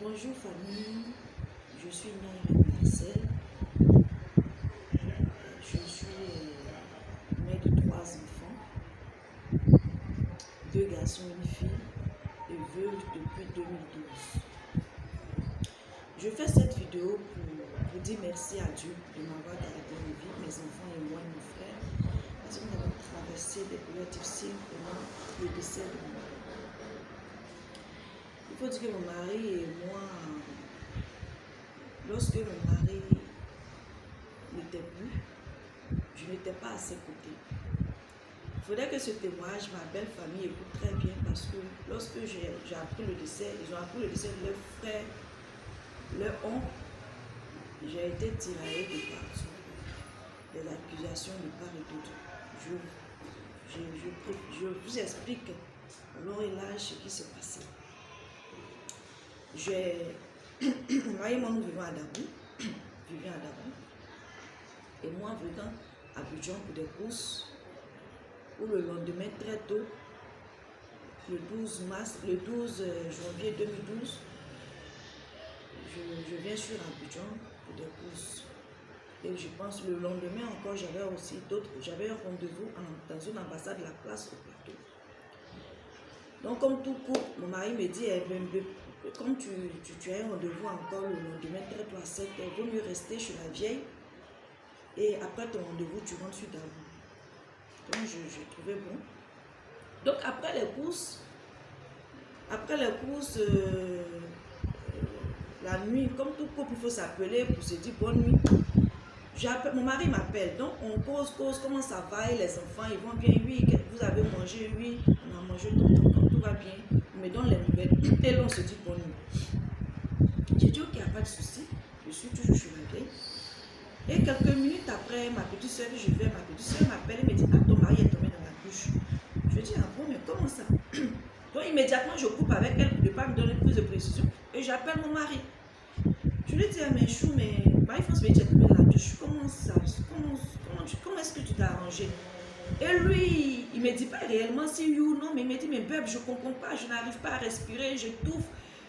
Bonjour famille, je suis Naïra Marcel, je suis mère de 3 enfants, 2 garçons et une fille, et veuve depuis 2012. Je fais cette vidéo pour dire merci à Dieu de m'avoir gardé en vie, mes enfants et moi et mon frère, parce que nous avons traversé des périodes difficiles pendant le décès de mon mari. Il faut dire que mon mari et moi, lorsque mon mari n'était plus, je n'étais pas à ses côtés. Il faudrait que ce témoignage, ma belle famille écoute très bien, parce que lorsque j'ai appris le décès, ils ont appris le décès de leur frère, leur oncle, j'ai été tiraillée de partout, des accusations de part et d'autre. Je vous explique long et large ce qui s'est passé. Mon mari et moi, nous vivons à Dabou, et moi venant à Abidjan pour des courses, où le lendemain très tôt, le 12 janvier 2012, je viens sur Abidjan pour des courses. Et je pense le lendemain encore, j'avais un rendez-vous dans une ambassade de la place au plateau. Donc comme tout couple, mon mari me dit, comme tu as un rendez-vous encore le lendemain, très tôt à 7 h, il vaut mieux rester chez la vieille. Et après ton rendez-vous, tu rentres sur Dabou. Donc je trouvais bon. Donc après les courses, la nuit, comme tout couple, il faut s'appeler pour se dire bonne nuit. Mon mari m'appelle, donc on cause, comment ça va, et les enfants, ils vont bien, oui, vous avez mangé, oui, on a mangé, tout va bien, il me donne les nouvelles, et là on se dit bonne nuit. J'ai dit ok, il n'y a pas de souci, je suis toujours chez la vieille. Et quelques minutes après, ma petite soeur m'appelle et me dit, ah, ton mari est tombé dans la douche. Je dis, ah bon, mais comment ça? Donc immédiatement, je coupe avec elle pour ne pas me donner plus de précision, et j'appelle mon mari. Je lui dis, ah mais chou, mais Marie-France me dit, tu es tombé dans la douche, comment ça? Comment est-ce que tu t'es arrangé? Et lui, il ne me dit pas réellement si oui ou non, mais il me dit, mais bébé, je ne comprends pas, je n'arrive pas à respirer, je touffe,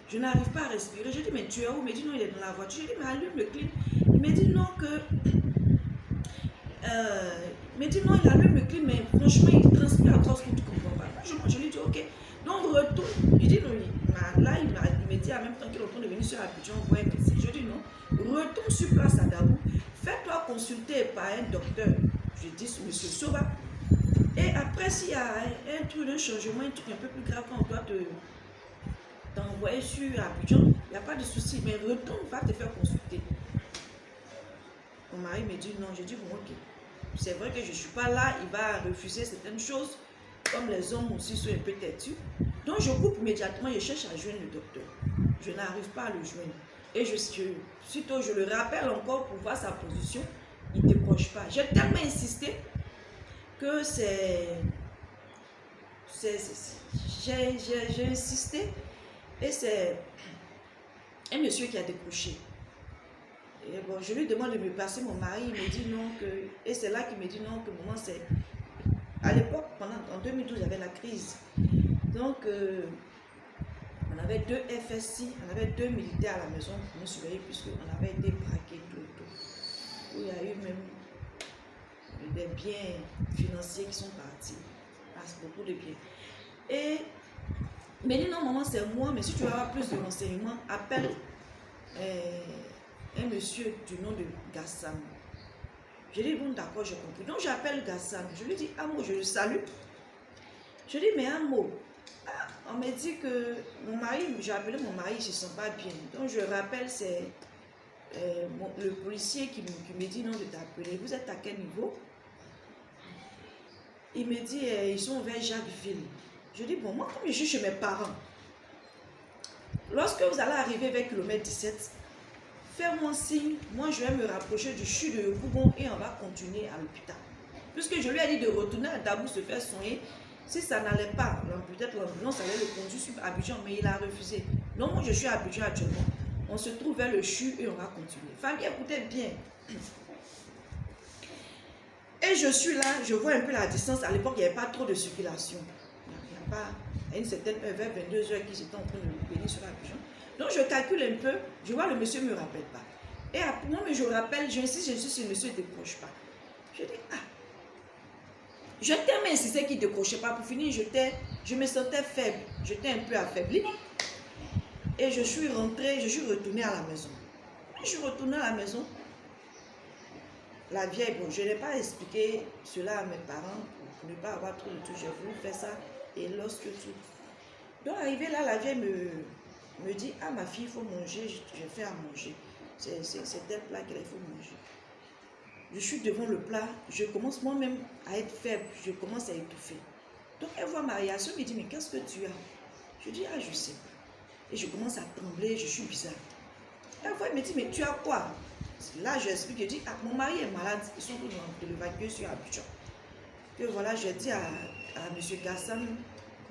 je n'arrive pas à respirer. Je dis, mais tu es où? Il me dit, non, il est dans la voiture. Je dis, mais allume le clim. Il me dit, non, il me dit, non, il allume le clim, mais franchement, il transpire à cause que tu ne comprends pas. Je lui dis, ok. Donc, retourne. Il dit, non, là, il me dit en même temps qu'il est en train de venir sur Abidjan, voir un médecin. Je dis, non, retourne sur place à Dabou, fais-toi consulter par un docteur. Je dis, monsieur Soba. Et après, s'il y a un truc, un changement, un truc un peu plus grave, quand on doit t'envoyer sur Abidjan, il n'y a pas de souci, mais retourne, va te faire consulter. Mon mari me dit non, je dis bon, ok. C'est vrai que je ne suis pas là, il va refuser certaines choses, comme les hommes aussi sont un peu têtus. Donc je coupe immédiatement, je cherche à joindre le docteur. Je n'arrive pas à le joindre. Et sitôt je le rappelle encore pour voir sa position, il ne décroche pas. J'ai tellement insisté que j'ai insisté, et c'est un monsieur qui a décroché. Et bon, je lui demande de me passer mon mari, il me dit non, et c'est là qu'il me dit non, que moment c'est... À l'époque, en 2012, il y avait la crise. Donc, on avait 2 FSI, on avait 2 militaires à la maison pour nous surveiller, puisqu'on avait été braqués tout. Où il y a eu même des biens financiers qui sont partis. Beaucoup de biens. Et il me dit non, maman, c'est moi, mais si tu veux avoir plus de renseignements, appelle un monsieur du nom de Gassam. Je dis bon, d'accord, j'ai compris. Donc j'appelle Gassam. Je lui dis un mot, je le salue. Je dis mais un mot. On m'a dit que mon mari, j'ai appelé mon mari, il ne se sent pas bien. Donc je rappelle, c'est le policier qui me dit non de t'appeler. Vous êtes à quel niveau? Il me dit ils sont vers Jacquesville. Je dis bon, moi comme je suis chez mes parents, lorsque vous allez arriver vers kilomètre 17, fais-moi signe, moi je vais me rapprocher du CHU de Bougon et on va continuer à l'hôpital. Puisque je lui ai dit de retourner à Dabou se faire soigner. Si ça n'allait pas, peut-être l'ambulance allait le conduire sur Abidjan, mais il a refusé. Donc moi je suis à Abidjan actuellement. On se trouve vers le CHU et on va continuer. Famille, écoutez bien. Et je suis là, je vois un peu la distance. À l'époque, il n'y avait pas trop de circulation. Il n'y a pas, à une certaine heure, vers 22 h, qu'ils étaient en train de venir sur Abidjan. Donc, je calcule un peu, je vois le monsieur ne me rappelle pas. Et après, moi, je rappelle, j'insiste, si le monsieur ne décroche pas. Je dis, ah. Je t'ai insisté qu'il ne décrochait pas. Pour finir, je me sentais faible. J'étais un peu affaiblie. Et je suis rentrée, je suis retournée à la maison. Quand je suis retournée à la maison, la vieille, bon, je n'ai pas expliqué cela à mes parents pour ne pas avoir trop de tout. J'ai voulu faire ça. Et lorsque tout. Donc, arrivé là, la vieille me dit, ah, ma fille, il faut manger. Je fais à manger. C'est tel plat qu'il faut manger. Je suis devant le plat, je commence moi-même à être faible, je commence à étouffer. Donc elle voit ma réaction, elle me dit, mais qu'est-ce que tu as? Je dis, ah, je sais pas. Et je commence à trembler, je suis bizarre. Elle voit, elle me dit, mais tu as quoi? Là, je explique, je dis, ah, mon mari est malade, ils sont tous de l'évacuer sur Abidjan. Que voilà, je dis à M. Gassan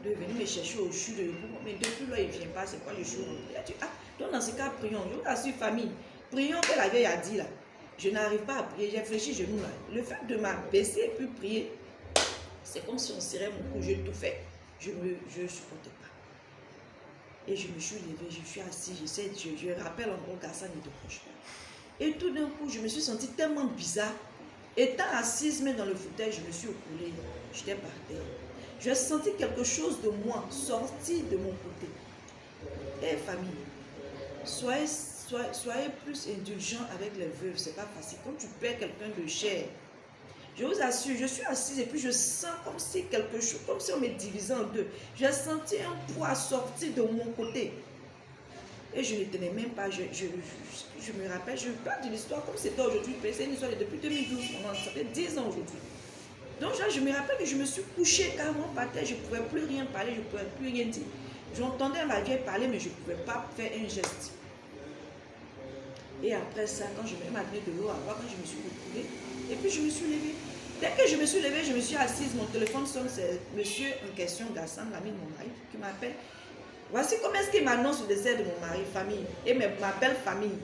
de venir me chercher au CHU de Yopougon, mais depuis là, il ne vient pas, c'est quoi je suis rentrée? Elle dit, ah, donc dans ce cas, prions, je vous assure, famille, prions que la vieille a dit là. Je n'arrive pas à prier, j'ai fléchi genoux là. Le fait de m'abaisser et puis prier, c'est comme si on serrait mon cou, j'ai tout fait. Je ne supportais pas. Et je me suis levée, je suis assise, je rappelle encore Gassan ne décroche pas. Et tout d'un coup, je me suis sentie tellement bizarre. Étant assise, mais dans le fauteuil, je me suis écoulée, j'étais par terre. J'ai senti quelque chose de moi sortir de mon côté. Et famille, soyez plus indulgents avec les veuves, c'est pas facile. Quand tu perds quelqu'un de cher, je vous assure, je suis assise et puis je sens comme si quelque chose, comme si on me divisait en deux. J'ai senti un poids sortir de mon côté. Et je ne tenais même pas, je me rappelle, je parle de l'histoire comme c'était aujourd'hui, c'est une histoire depuis 2012, ça fait 10 ans aujourd'hui. Donc là, je me rappelle que je me suis couchée carrément par terre, je ne pouvais plus rien parler, je ne pouvais plus rien dire. J'entendais la vieille parler, mais je ne pouvais pas faire un geste. Et après ça, quand je me suis de l'eau à boire, quand je me suis retrouvée, et puis je me suis levée. Dès que je me suis levée, je me suis assise, mon téléphone sonne, c'est monsieur en question, Gassan, l'ami de mon mari, qui m'appelle. Voici comment est-ce qu'il m'annonce le décès de mon mari, famille, et ma belle famille.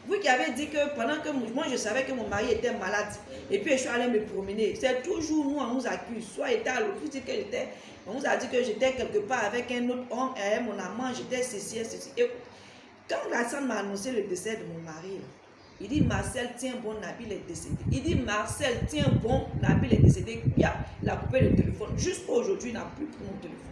Vous qui avez dit que pendant que moi je savais que mon mari était malade, et puis je suis allée me promener, c'est toujours nous, on nous accuse. Soit était à l'hôpital que j'étais, on nous a dit que j'étais quelque part avec un autre homme, et mon amant, j'étais ceci, ceci. Et quand Gassan m'a annoncé le décès de mon mari, là, il dit Marcel, tiens bon, Nabil est décédé. Il dit Marcel, tiens bon, Nabil est décédé. Il a coupé le téléphone. Jusqu'à aujourd'hui, il n'a plus pris mon téléphone.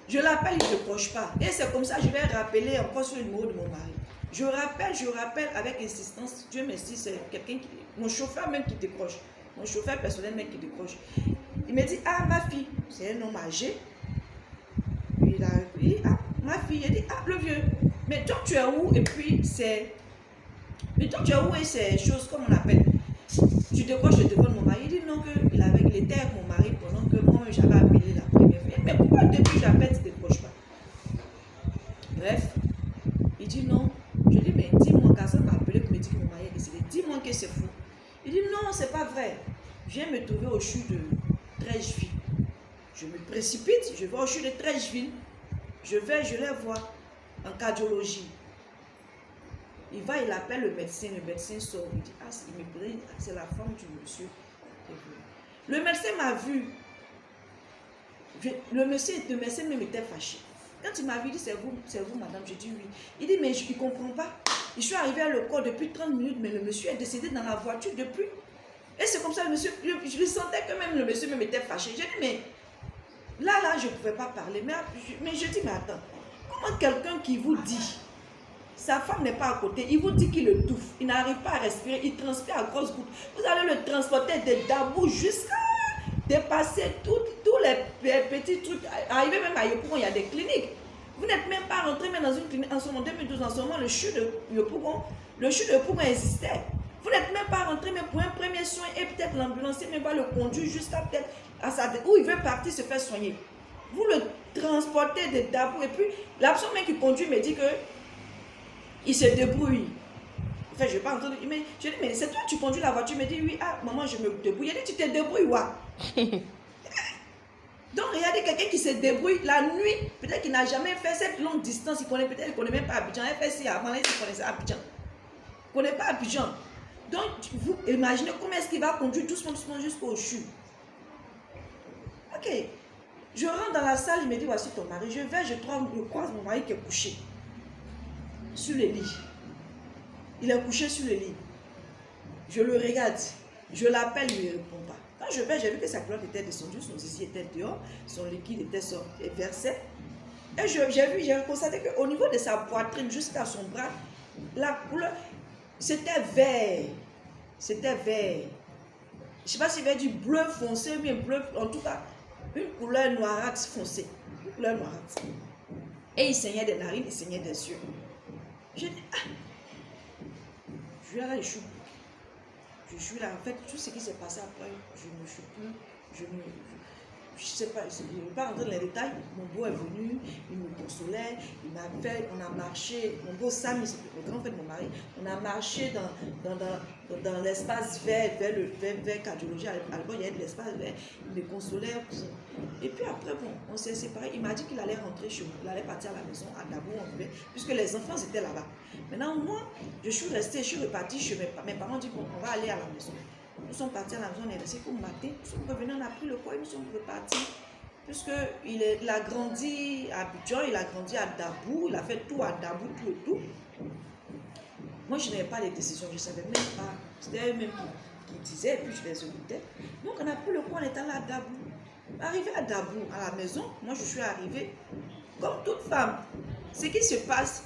Je l'appelle, il ne décroche pas. Et c'est comme ça, je vais rappeler encore sur le numéro de mon mari. Je rappelle avec insistance. Dieu merci, c'est quelqu'un qui. Mon chauffeur même qui décroche. Mon chauffeur personnel même qui décroche. Il me dit, ah, ma fille, c'est un homme âgé. Il a dit, ah, ma fille, il dit, ah, le vieux. Mais toi, tu es où? Et puis, c'est. Mais toi, tu es où? Et c'est choses comme on appelle. Tu décroches le téléphone de mon mari. Il dit non, qu'il était avec mon mari pendant que moi, j'avais appelé la première fois. Mais pourquoi depuis j'appelle, tu ne décroches pas? Bref, il dit non. Je dis, mais dis-moi, quand ça m'a appelé pour me dire que mon mari est décédé, dis-moi que c'est fou. Il dit non, c'est pas vrai. Je viens me trouver au CHU de Trècheville. Je me précipite, je vais au CHU de Trècheville. Je les vois en cardiologie. Il va, il appelle le médecin sort, il dit, ah, c'est la femme du monsieur. Le médecin m'a vu. Le médecin même était fâché. Quand il m'a vu, il dit, c'est vous, madame. J'ai dit oui. Il dit, mais je ne comprends pas. Je suis arrivé à le corps depuis 30 minutes, mais le monsieur est décédé dans la voiture depuis. Et c'est comme ça, le monsieur, je sentais que même le monsieur même était fâché. J'ai dit, mais là, je ne pouvais pas parler. Mais je dis, mais attends, comment quelqu'un qui vous dit, sa femme n'est pas à côté, il vous dit qu'il le touffe, il n'arrive pas à respirer, il transpire à grosses gouttes. Vous allez le transporter de Dabou jusqu'à dépasser tous les petits trucs. Arriver même à Yopougon, il y a des cliniques. Vous n'êtes même pas rentré même dans une clinique. En ce moment, 2012, en ce moment, le CHU de Yopougon existait. Vous n'êtes même pas rentré même pour un premier soin et peut-être l'ambulancier même va le conduire jusqu'à peut-être où il veut partir se faire soigner. Vous le transportez de Dabou et puis la personne même qui conduit me dit que il se débrouille. Enfin, je ne vais pas entendre. Mais je dis, mais c'est toi, tu conduis la voiture. Il me dit, oui, ah, maman, je me débrouille. Il dit, tu te débrouilles, ouais. Donc, regardez quelqu'un qui se débrouille la nuit. Peut-être qu'il n'a jamais fait cette longue distance. Peut-être qu'il ne connaît même pas Abidjan. Il fait si avant, il connaissait Abidjan. Il ne connaît pas Abidjan. Donc, vous imaginez comment est-ce qu'il va conduire doucement jusqu'au CHU. Ok. Je rentre dans la salle, il me dit, voici ton mari. Je vais, je croise mon mari qui est couché sur le lit. Il est couché sur le lit. Je le regarde. Je l'appelle, il ne répond pas. Quand je vais, j'ai vu que sa culotte était descendue, son zizi était dehors, son liquide était versé. Et j'ai constaté qu'au niveau de sa poitrine jusqu'à son bras, la couleur, c'était vert. C'était vert. Je ne sais pas s'il avait du bleu foncé, mais bleu, en tout cas, une couleur noirâtre foncée. Une couleur noirâtre. Et il saignait des narines, il saignait des yeux. Je dis, ah, je suis là, je suis là. En fait, tout ce qui s'est passé après, je ne suis plus, je sais pas, je ne vais pas rentrer dans les détails. Mon beau est venu, il me consolait, il m'a fait, on a marché, mon beau Sam, le grand frère de mon mari, on a marché dans l'espace vert, vers cardiologie, à l'époque il y avait de l'espace vert, il me consolait. Et puis après, bon, on s'est séparés, il m'a dit qu'il allait rentrer chez moi, il allait partir à la maison, à Dabou, puisque les enfants étaient là-bas. Maintenant, moi, je suis restée, je suis repartie chez mes parents, ont dit, bon, on va aller à la maison. Nous sommes partis à la maison, on est resté pour le matin. Nous sommes revenus, on a pris le poids et nous sommes repartis. Puisqu'il a grandi à Abidjan, il a grandi à Dabou, il a fait tout à Dabou, tout et tout. Moi, je n'avais pas les décisions, je ne savais même pas. C'était eux-mêmes qui disaient, et puis je les écoutais. Donc, on a pris le poids, on était là à Dabou. Arrivé à Dabou, à la maison, moi, je suis arrivée comme toute femme. Ce qui se passe,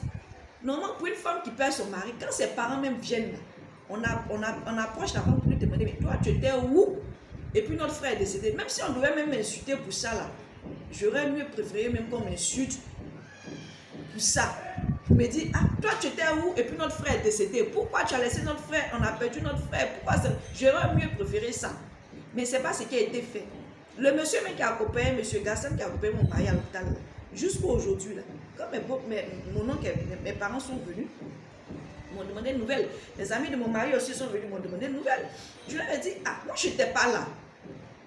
normalement, pour une femme qui perd son mari, quand ses parents même viennent là, on approche la femme pour lui demander, mais toi, tu étais où? Et puis notre frère est décédé. Même si on devait même m'insulter pour ça, là, j'aurais mieux préféré même qu'on m'insulte pour ça. Pour me dire, ah, toi, tu étais où? Et puis notre frère est décédé. Pourquoi tu as laissé notre frère? On a perdu notre frère. Pourquoi ça? J'aurais mieux préféré ça. Mais ce n'est pas ce qui a été fait. Le monsieur même qui a accompagné, monsieur Gassan qui a accompagné mon mari à l'hôpital, jusqu'à aujourd'hui, quand mon oncle, mes parents sont venus, m'ont demandé une nouvelle. Les amis de mon mari aussi sont venus, m'ont demandé une nouvelle. Je leur ai dit, ah, moi je n'étais pas là.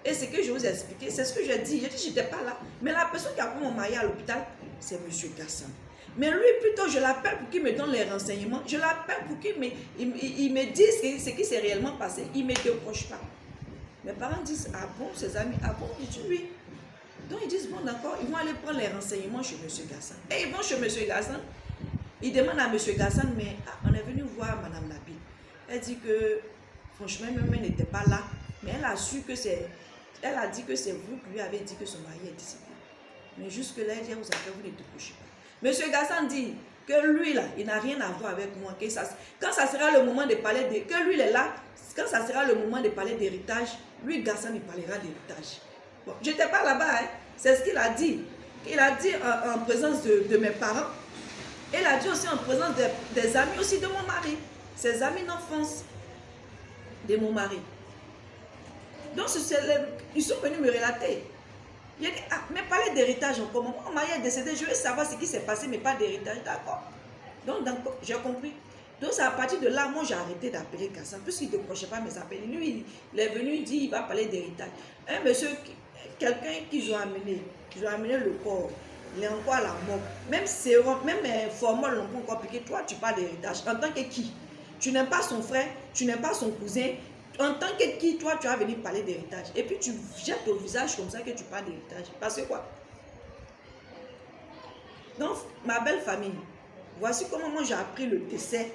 Et ce que je vous ai expliqué, c'est ce que j'ai dit. J'ai dit, je n'étais pas là. Mais la personne qui a pris mon mari à l'hôpital, c'est M. Gassan. Mais lui, plutôt, je l'appelle pour qu'il me donne les renseignements. Je l'appelle pour qu'il me dise ce qui s'est réellement passé. Il ne me décroche pas. Mes parents disent, ah bon, ses amis, ah bon, je dis oui. Donc ils disent, bon d'accord, ils vont aller prendre les renseignements chez M. Gassan. Et ils vont chez M. Gassan. Ils demandent à M. Gassan, mais on est venu voir Mme Nabil. Elle dit que, franchement, même elle n'était pas là. Mais elle a su que c'est... Elle a dit que c'est vous qui lui avez dit que son mari est décédé. Mais jusque-là, elle dit, vous ne décrochez pas. M. Gassan dit que lui, là, il n'a rien à voir avec moi. Que ça, quand ça sera le moment de parler de... Que lui, il est là. Quand ça sera le moment de parler d'héritage, lui, Gassan, il parlera d'héritage. Bon, je n'étais pas là-bas. Hein. C'est ce qu'il a dit. Il a dit en présence de mes parents. Il a dit aussi en présence des amis aussi de mon mari. Ses amis d'enfance de mon mari. Donc, ils sont venus me relater. Il a dit, ah, mais parlez d'héritage encore. Mon mari est décédé, je veux savoir ce qui s'est passé, mais pas d'héritage. D'accord. Donc, j'ai compris. Donc, c'est à partir de là, moi, j'ai arrêté d'appeler Gassan, puisqu'il ne décrochait pas mes appels. Lui, il est venu, il dit, il va parler d'héritage. Un monsieur, quelqu'un qu'ils ont amené le corps, il est encore à la mort. Même sérum, même formol l'ont pas encore piqué. Toi, tu parles d'héritage. En tant que qui? Tu n'aimes pas son frère, tu n'aimes pas son cousin. En tant que qui, toi, tu vas venir parler d'héritage. Et puis, tu jettes au visage comme ça que tu parles d'héritage. Parce que quoi? Donc, ma belle famille, voici comment moi j'ai appris le décès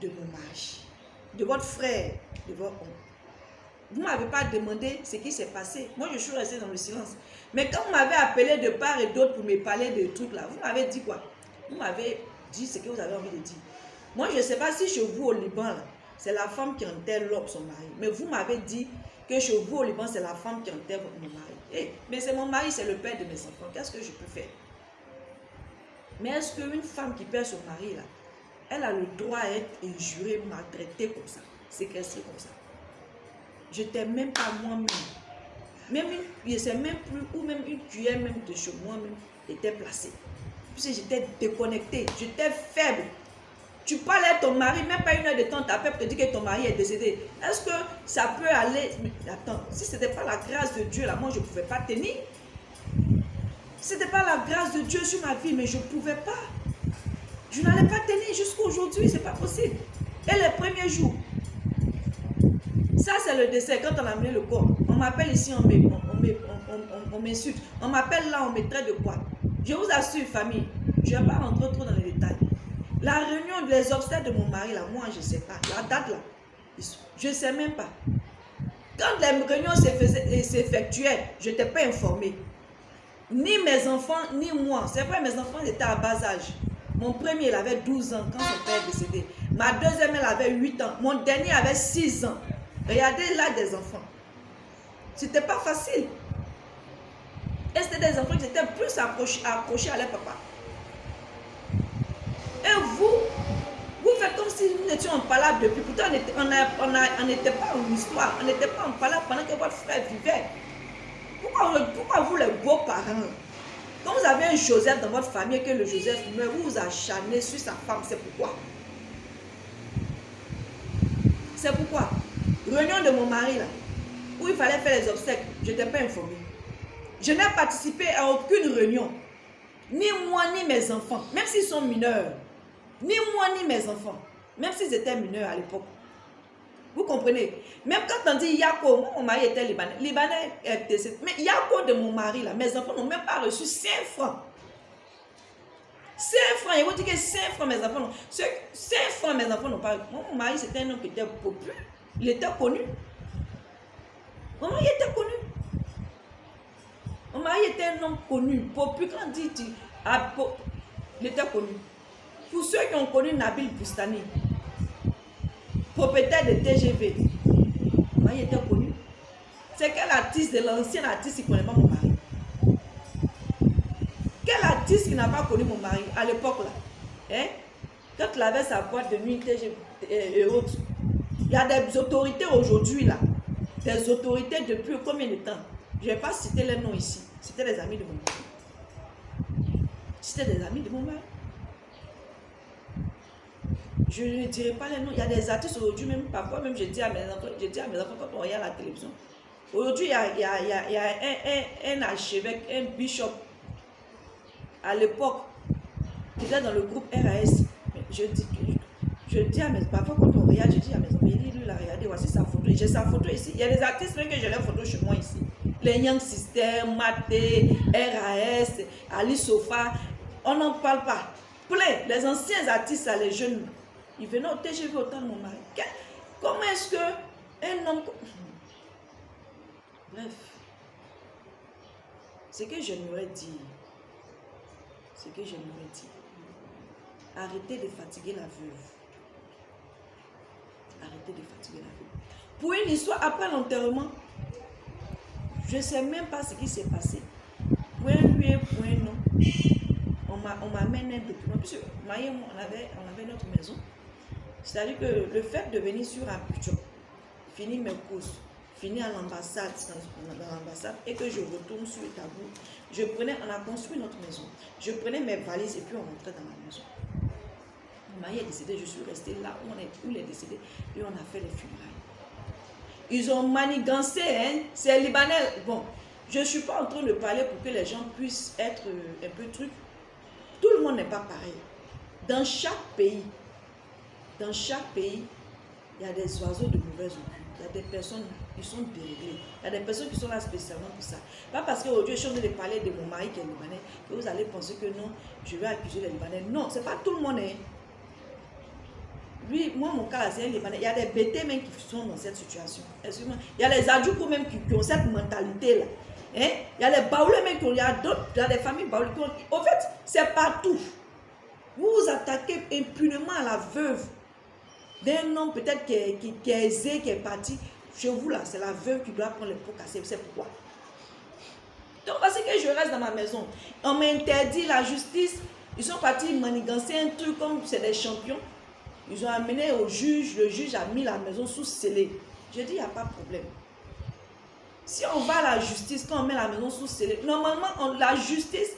de mon mari, de votre frère, de votre oncle. Vous ne m'avez pas demandé ce qui s'est passé. Moi, je suis restée dans le silence. Mais quand vous m'avez appelé de part et d'autre pour me parler de trucs là, vous m'avez dit quoi? Vous m'avez dit ce que vous avez envie de dire. Moi, je ne sais pas si chez vous au Liban, c'est la femme qui enterre son mari. Mais vous m'avez dit que chez vous au Liban, c'est la femme qui enterre mon mari. Mais c'est mon mari, c'est le père de mes enfants. Qu'est-ce que je peux faire? Mais est-ce qu'une femme qui perd son mari, là, elle a le droit à être injurée, maltraitée comme ça, séquestrée comme ça? Je n'étais même pas moi-même. Même je ne sais même plus où même une cuillère même de chez moi-même était placée. Puisque j'étais déconnectée, j'étais faible. Tu parles à ton mari, même pas une heure de temps, tu appelles pour te dire que ton mari est décédé. Est-ce que ça peut aller? Mais attends, si ce n'était pas la grâce de Dieu, là, moi, je ne pouvais pas tenir. Si ce n'était pas la grâce de Dieu sur ma vie, mais je ne pouvais pas. Je n'allais pas tenir jusqu'à aujourd'hui, ce n'est pas possible. Et les premiers jours, ça c'est le décès, quand on a amené le corps, on m'appelle ici, on m'insulte. On m'appelle là, on me traite de quoi? Je vous assure, famille, je ne vais pas rentrer trop dans les détails. La réunion des obstacles de mon mari, là, moi, je ne sais pas. La date, là, je ne sais même pas. Quand les réunions s'effectuaient, je n'étais pas informée. Ni mes enfants, ni moi. C'est vrai, mes enfants étaient à bas âge. Mon premier, il avait 12 ans quand son père est décédé. Ma deuxième, elle avait 8 ans. Mon dernier avait 6 ans. Regardez l'âge des enfants. C'était pas facile. Et c'était des enfants qui étaient plus accrochés à leur papa. Et vous faites comme si nous étions en palabre depuis. Pourtant, on n'était pas en histoire. On n'était pas en palabre pendant que votre frère vivait. Pourquoi vous, les beaux-parents, quand vous avez un Joseph dans votre famille et que le Joseph meurt, vous vous acharnez sur sa femme? C'est pourquoi? C'est pourquoi? Réunion de mon mari, là, où il fallait faire les obsèques, je n'étais pas informée. Je n'ai participé à aucune réunion. Ni moi, ni mes enfants, même s'ils sont mineurs. Ni moi, ni mes enfants, même s'ils étaient mineurs à l'époque. Vous comprenez? Même quand on dit Yako, moi, mon mari était libanais. Libanais est décédé. Mais Yako de mon mari, là, mes enfants n'ont même pas reçu 5 francs. 5 francs. Ils vont dire que 5 francs, mes enfants n'ont. 5 francs, mes enfants n'ont pas reçu. Mon mari, c'était un homme qui était populaire. Il était connu. Mon mari était connu. Mon mari était un homme connu. Populaire, quand on dit, il était connu. Pour ceux qui ont connu Nabil Boustani, propriétaire de TGV, mon mari était connu. C'est quel artiste de l'ancien artiste qui ne connaît pas mon mari? Quel artiste qui n'a pas connu mon mari à l'époque là? Hein? Quand il avait sa boîte de nuit TGV et autres. Il y a des autorités aujourd'hui là. Des autorités depuis combien de temps? Je ne vais pas citer les noms ici. C'était des amis de mon mari. C'était des amis de mon mari. Je ne dirai pas les noms. Il y a des artistes aujourd'hui, même parfois, même je dis à mes enfants quand on regarde la télévision. Aujourd'hui, il y a un archevêque, un bishop, à l'époque, qui était dans le groupe RAS. Je dis à mes parfois quand on regarde, je dis à mes enfants, lui, il a regardé, voici sa photo. J'ai sa photo ici. Il y a des artistes même que j'ai leurs photos chez moi ici. Les Young System, Maté, RAS, Ali Sofa, on n'en parle pas. Plein, les anciens artistes, les jeunes, ils venaient au TGV autant de mon mari. Comment est-ce que un homme... Bref, ce que j'aimerais dire, arrêtez de fatiguer la veuve. Arrêtez de fatiguer la veuve. Pour une histoire, après l'enterrement, je ne sais même pas ce qui s'est passé. Point oui, point non. On m'amène un document. Puisque Maïe et moi, on avait notre maison. C'est-à-dire que le fait de venir sur un budget, finir mes courses, finir à l'ambassade, et que je retourne sur le tableau, on a construit notre maison. Je prenais mes valises et puis on rentrait dans la maison. Mon mari est décédé, je suis restée là où il est décédé et on a fait les funérailles. Ils ont manigancé, hein, c'est libanais. Bon, je ne suis pas en train de parler pour que les gens puissent être un peu trucs. Tout le monde n'est pas pareil. Dans chaque pays, il y a des oiseaux de mauvaise augure. Il y a des personnes qui sont déréglées. Il y a des personnes qui sont là spécialement pour ça. Pas parce qu'aujourd'hui, je suis en train de parler de mon mari qui est libanais, que vous allez penser que non, je vais accuser les Libanais. Non, ce n'est pas tout le monde. Hein. Lui, moi, mon cas, c'est un Libanais. Il y a des bêtés même qui sont dans cette situation. Excusez-moi. Il y a les adjouks même qui ont cette mentalité-là. Hein? Il y a les baoulés même qui ont, il y a des familles baoulées qui ont. En fait, c'est partout. Vous vous attaquez impunément à la veuve d'un homme peut-être qui est aisé, qui est parti. Chez vous, là, c'est la veuve qui doit prendre les pots cassés. C'est pourquoi. Donc, voici que je reste dans ma maison. On m'interdit la justice. Ils sont partis manigancer un truc comme c'est des champions. Ils ont amené au juge. Le juge a mis la maison sous scellé. Je dis, il n'y a pas de problème. Si on va à la justice, quand on met la maison sous scellé, normalement, la justice,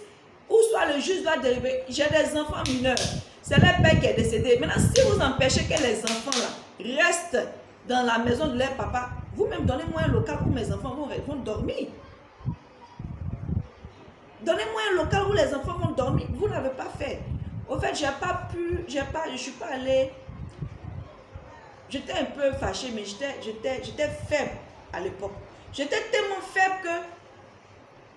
ou soit le juge doit dériver. J'ai des enfants mineurs. C'est leur père qui est décédé. Maintenant, si vous empêchez que les enfants là restent dans la maison de leur papa, vous-même donnez-moi un local où mes enfants vont dormir. Donnez-moi un local où les enfants vont dormir. Vous n'avez pas fait. Au fait, je suis pas allée. J'étais un peu fâchée, mais j'étais faible à l'époque. J'étais tellement faible que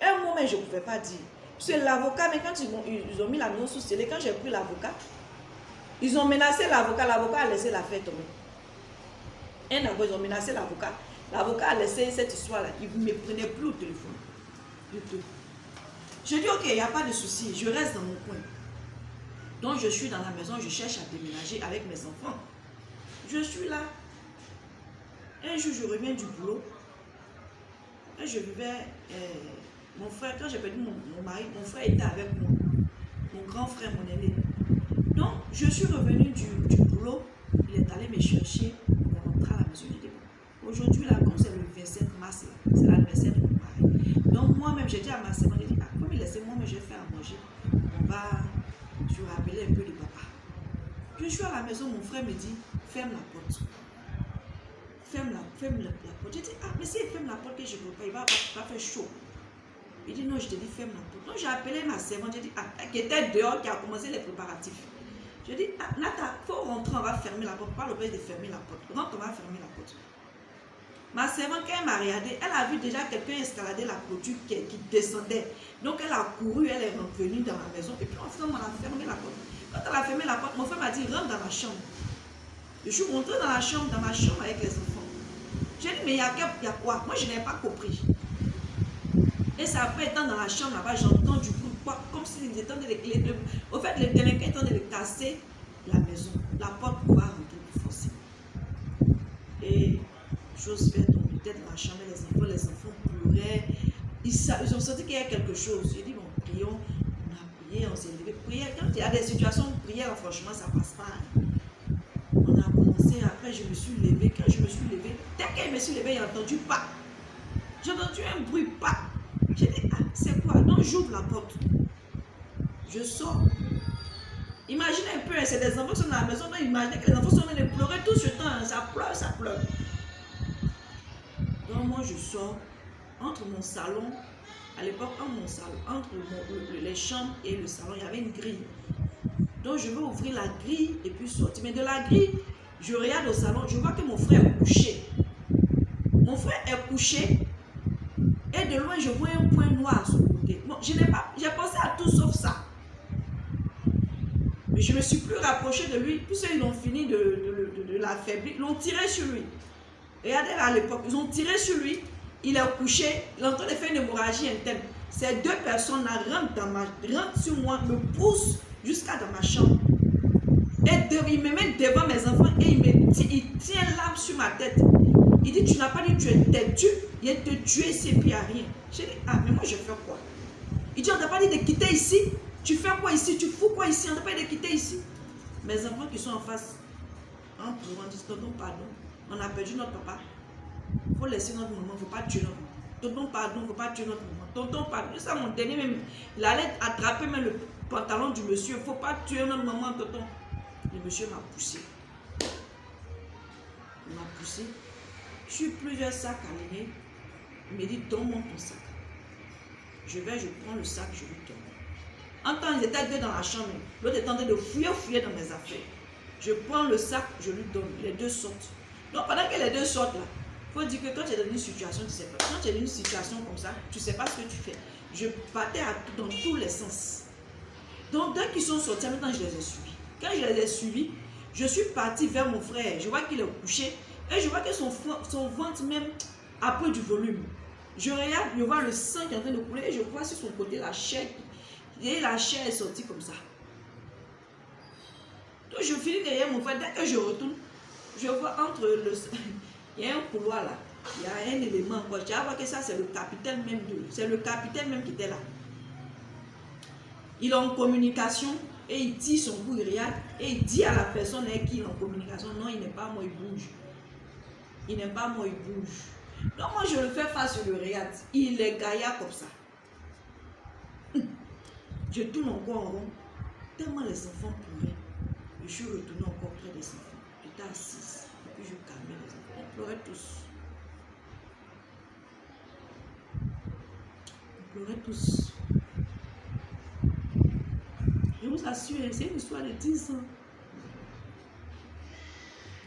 Un mot, mais je ne pouvais pas dire. C'est l'avocat, mais quand ils ont mis la maison sous scellé, quand j'ai pris l'avocat, ils ont menacé l'avocat, l'avocat a laissé l'affaire tomber. Un avocat, ils ont menacé l'avocat. L'avocat a laissé cette histoire-là. Il ne me prenait plus au téléphone. Du tout. Je dis, ok, il n'y a pas de souci, je reste dans mon coin. Donc je suis dans la maison, je cherche à déménager avec mes enfants. Je suis là. Un jour, je reviens du boulot. Et je vivais, mon frère, quand j'ai perdu mon mari, mon frère était avec moi. Mon grand frère, mon aîné. Donc, je suis revenue du boulot. Il est allé me chercher pour rentrer à la maison. J'ai dit, bon, aujourd'hui, là, comme c'est le 27 mars, c'est l'anniversaire de mon mari. Donc, moi-même, j'ai dit à ma sœur, j'ai dit, ah, comme il laissait moi, mais je vais faire à manger. On va se rappeler un peu de papa. Je suis à la maison, mon frère me dit, ferme la porte. Ferme la porte. J'ai dit, ah, mais si il ferme la porte, que je ne peux pas, il va faire chaud. Il dit, non, je te dis, ferme la porte. Donc, j'ai appelé ma servante, j'ai dit, ah, qui était dehors, qui a commencé les préparatifs. Je dis, ah, Nata, il faut rentrer, on va fermer la porte. Pas l'objet de fermer la porte. Rentre, on va fermer la porte. Ma servante, quand elle m'a regardé, elle a vu déjà quelqu'un escalader la clôture qui descendait. Donc, elle a couru, elle est revenue dans la maison. Et puis, en fait, on a fermé la porte. Quand elle a fermé la porte, mon frère m'a dit, rentre dans la chambre. Je suis rentrée dans ma chambre avec les enfants. J'ai dit, mais il y a quoi? Moi, je n'ai pas compris. Et ça après étant dans la chambre là-bas, j'entends du coup quoi, comme s'ils étaient au fait, les délinquants étaient en train de casser la maison. La porte pour rentrer plus forcément. Et chose faite, on était dans la chambre, les enfants pleuraient. Ils ont senti qu'il y a quelque chose. J'ai dit, bon, prions. On a prié, on s'est levé. Prière, quand il y a des situations de prière, franchement, ça passe pas. On a commencé, après je me suis levée. Quand je me suis levée, dès que je me suis levée, j'ai entendu pas. J'ai entendu un bruit pas. J'ai dit, ah, c'est quoi? Donc j'ouvre la porte. Je sors. Imaginez un peu, c'est des enfants qui sont dans la maison. Donc imaginez que les enfants sont en train de pleurer tout ce temps. Ça pleure, ça pleure. Donc moi je sors. Entre mon salon, à l'époque, entre les chambres et le salon, il y avait une grille. Donc je vais ouvrir la grille et puis sortir. Mais de la grille, je regarde au salon, je vois que mon frère est couché. Mon frère est couché. Et de loin, je vois un point noir à son côté. Bon, j'ai pensé à tout sauf ça. Mais je ne me suis plus rapproché de lui, puisqu'ils ont fini de l'affaiblir. Ils l'ont tiré sur lui. Regardez là à l'époque, ils ont tiré sur lui. Il est couché, il est en train de faire une hémorragie interne. Ces deux personnes-là rentrent sur moi, me poussent jusqu'à dans ma chambre. Et il me met devant mes enfants et il tient l'arme sur ma tête. Il dit, tu n'as pas dit, tu es têtu, il a te tué ici et puis il n'y a rien. J'ai dit, ah, mais moi je fais quoi? Il dit, on t'a pas dit de quitter ici? Tu fais quoi ici? Tu fous quoi ici? On t'a pas dit de quitter ici? Mes enfants qui sont en face, en pleurant, disent, tonton, pardon, on a perdu notre papa. Il faut laisser notre maman, il ne faut pas tuer notre maman. Tonton, pardon, il ne faut pas tuer notre maman. Tonton, pardon. Ça, mon dernier même, il allait attraper même le pantalon du monsieur. Il ne faut pas tuer notre maman, tonton. Le monsieur m'a poussé. Il m'a poussé. Je suis plusieurs sacs alignés. Il me dit, donne-moi ton sac. Je prends le sac, je lui donne. En temps, ils étaient deux dans la chambre. L'autre était en train de fouiller dans mes affaires. Je prends le sac, je lui donne. Les deux sortent. Donc, pendant que les deux sortent là, il faut dire que quand tu es dans une situation, tu ne sais pas. Quand tu es dans une situation comme ça, tu ne sais pas ce que tu fais. Je partais dans tous les sens. Donc, dès qu'ils sont sortis, maintenant, je les ai suivis. Quand je les ai suivis, je suis partie vers mon frère. Je vois qu'il est couché. Et je vois que son ventre même a peu du volume. Je regarde, je vois le sang qui est en train de couler. Et je vois sur son côté la chair. Et la chair est sortie comme ça. Donc, je finis derrière mon frère. Dès que je retourne, je vois entre le... Il y a un couloir là. Il y a un élément encore. Tu vas voir que ça, c'est le capitaine même. C'est le capitaine même qui était là. Il est en communication et il tire son bout, il regarde et il dit à la personne avec qui il est en communication, non, il n'est pas moi, il bouge. Il n'est pas moi, il bouge. Donc moi, je le fais face, je le regarde. Il est gaillard comme ça. Je tourne encore en rond. Tellement les enfants pleuraient. Je suis retournée encore près des enfants. J'étais assise. Et puis je calmais les enfants. On pleurait tous. On pleurait tous. Je vous assure, c'est une histoire de 10 ans.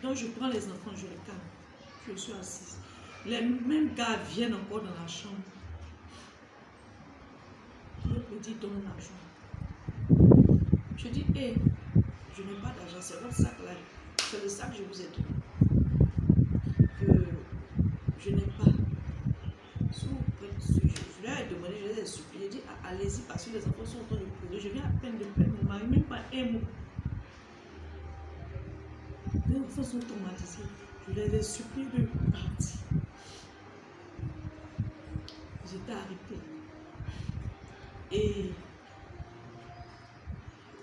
Donc je prends les enfants, je les calme. Je suis assise. Les mêmes gars viennent encore dans la chambre. Il dit, donne l'argent. Je dis, hé, je n'ai pas d'argent, c'est votre sac là. C'est le sac que je vous ai donné. Que je n'ai pas. Si vous prêtez, je leur ai demandé, je les ai supplié, j'ai dit, allez-y, parce que les enfants sont en train de pleurer. Je viens à peine de perdre mon mari, même pas un mot. Les enfants sont traumatisés. Je les ai suppliés de partir. J'étais arrêtée. Et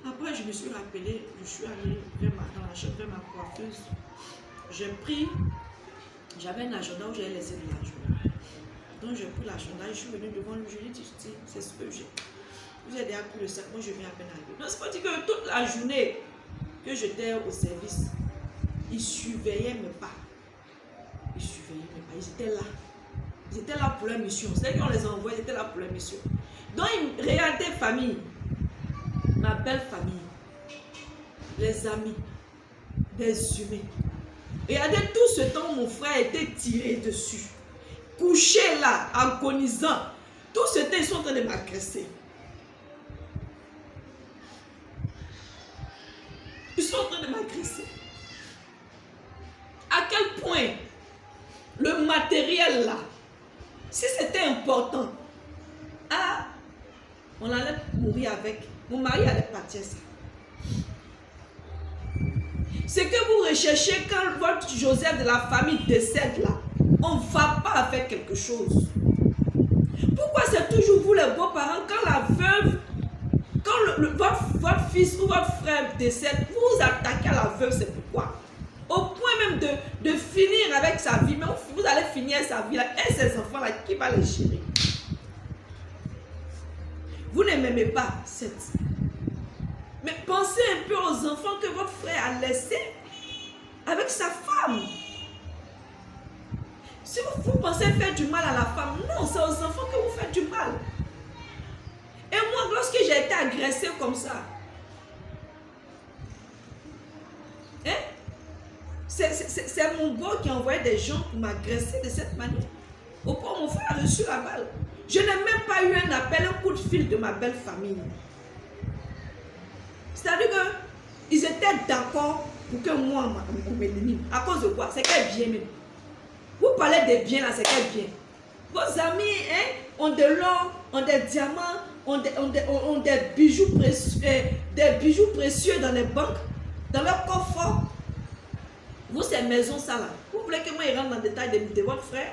après, je me suis rappelée, je suis allée dans la chambre, vers ma coiffeuse. J'ai pris, j'avais un agenda où j'avais laissé de l'argent. Donc j'ai pris l'agenda et je suis venue devant lui. Je lui ai dit, c'est ce que j'ai. Vous avez déjà pris le sac, moi je viens à peine arriver. Donc c'est pas dit que toute la journée que j'étais au service, ils surveillaient mes pas. Ils surveillaient mes pas, ils étaient là. Ils étaient là pour leur mission. C'est qu'on les envoie, ils étaient là pour leur mission. Donc ils regardaient famille, ma belle famille, les amis, des humains. Regardez tout ce temps où mon frère était tiré dessus, couché là, agonisant. Tout ce temps, ils sont en train de m'agresser. Ils sont en train de m'agresser. À quel point le matériel là, si c'était important, on allait mourir avec. Mon mari allait partir ça. Ce que vous recherchez quand votre Joseph de la famille décède là, on ne va pas faire quelque chose. Pourquoi c'est toujours vous les beaux-parents, quand la veuve, quand votre fils ou votre frère décède, vous vous attaquez à la veuve, c'est pourquoi? Au point même de finir avec sa vie, mais vous allez finir sa vie là, et ces enfants-là, qui va les gérer? Vous ne m'aimez pas, cette. Mais pensez un peu aux enfants que votre frère a laissés avec sa femme. Si vous pensez faire du mal à la femme, non, c'est aux enfants que vous faites du mal. Et moi, lorsque j'ai été agressée comme ça, hein, c'est mon beau qui a envoyé des gens pour m'agresser de cette manière. Au point où mon frère a reçu la balle. Je n'ai même pas eu un appel, un coup de fil de ma belle famille. C'est-à-dire qu'ils étaient d'accord pour que moi, on m'élimine. À cause de quoi? C'est qu'elle vient même. Vous parlez des biens là, c'est qu'elle vient. Vos amis hein, ont de l'or, ont des diamants, ont des bijoux précieux dans les banques, dans leur coffre. Vous, ces maisons, ça là. Vous voulez que moi, je rentre dans le détail de votre frère?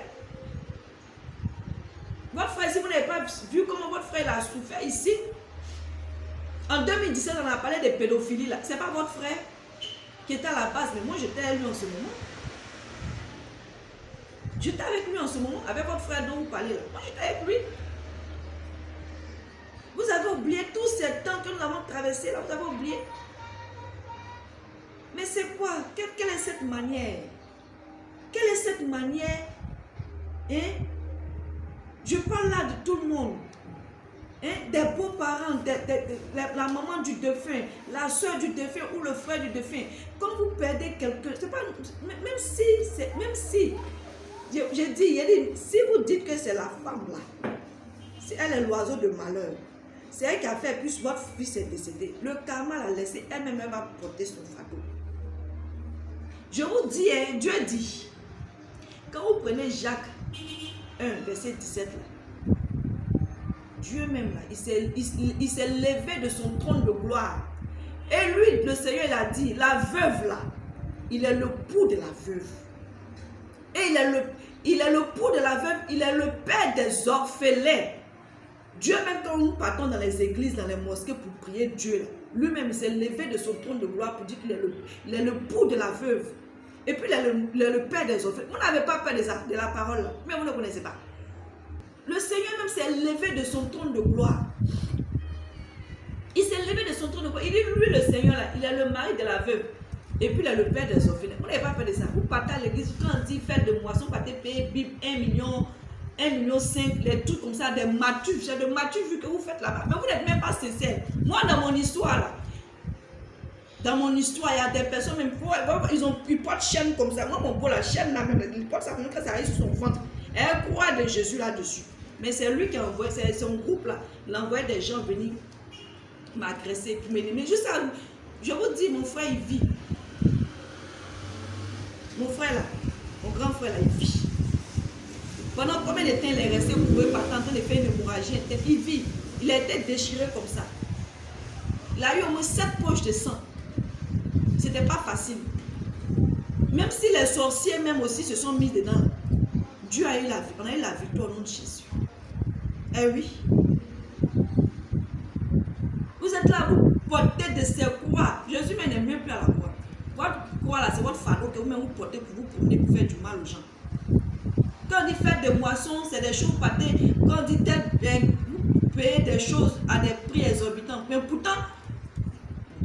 Votre frère, si vous n'avez pas vu comment votre frère a souffert ici, en 2017, on a parlé de pédophilie là. Ce n'est pas votre frère qui était à la base, mais moi j'étais avec lui en ce moment. J'étais avec lui en ce moment, avec votre frère dont vous parlez là. Moi j'étais avec lui. Vous avez oublié tous ces temps que nous avons traversés là, vous avez oublié. Mais c'est quoi? Quelle est cette manière? Quelle est cette manière? Hein? Je parle là de tout le monde. Hein? Des beaux-parents, la maman du défunt, la soeur du défunt ou le frère du défunt. Quand vous perdez quelqu'un, c'est pas, même si, j'ai dit, si vous dites que c'est la femme là, c'est elle est l'oiseau de malheur. C'est elle qui a fait, plus votre fils est décédé. Le karma l'a laissé, elle-même elle va porter son fardeau. Je vous dis, hein, Dieu dit, quand vous prenez Jacques 1, verset 17 là, Dieu même là, il s'est levé de son trône de gloire. Et lui, le Seigneur, il a dit, la veuve là, il est le pou de la veuve. Et il est le pou de la veuve, il est le père des orphelins. Dieu même quand nous partons dans les églises, dans les mosquées pour prier Dieu, lui-même il s'est levé de son trône de gloire pour dire qu'il est le pou de la veuve. Et puis il est le père des orphelins. Vous n'avez pas peur de la parole là, mais vous ne connaissez pas. Le Seigneur même s'est levé de son trône de gloire. Il s'est levé de son trône de gloire. Il dit, lui le Seigneur là, il est le mari de la veuve. Et puis il est le père des orphelins. Vous n'avez pas peur de ça. Vous partez à l'église, quand on dit faites de moisson, vous partez payer Bible 1 million, 1,5 million, les trucs comme ça, des matures. J'ai de matures vu que vous faites là-bas. Mais vous n'êtes même pas sincère. Moi dans mon histoire là, il y a des personnes même, ils portent chaîne comme ça. Moi mon beau la chaîne là même, il porte ça comme ça arrive sur son ventre. Et elle croit de Jésus là-dessus. Mais c'est lui qui a envoyé, c'est son groupe là. Il a envoyé des gens venir m'agresser, pour m'éliminer. Juste à, je vous dis, mon frère, il vit. Mon frère là, mon grand frère là, il vit. Pendant combien de temps il est resté courbé par en train de faire une hémorragie interne? Il vit. Il a été déchiré comme ça. Il a eu au moins 7 poches de sang. C'était pas facile. Même si les sorciers même aussi se sont mis dedans, Dieu a eu la vie. On a eu la victoire au nom de Jésus. Eh oui. Vous êtes là, vous portez de ces croix. Jésus n'est même plus à la croix. Votre croix là, c'est votre fardeau que vous-même vous portez pour vous promener, pour faire du mal aux gens. Quand on dit faire des moissons, c'est des choses pâtées. Quand on dit vous payez des choses à des prix exorbitants. Mais pourtant,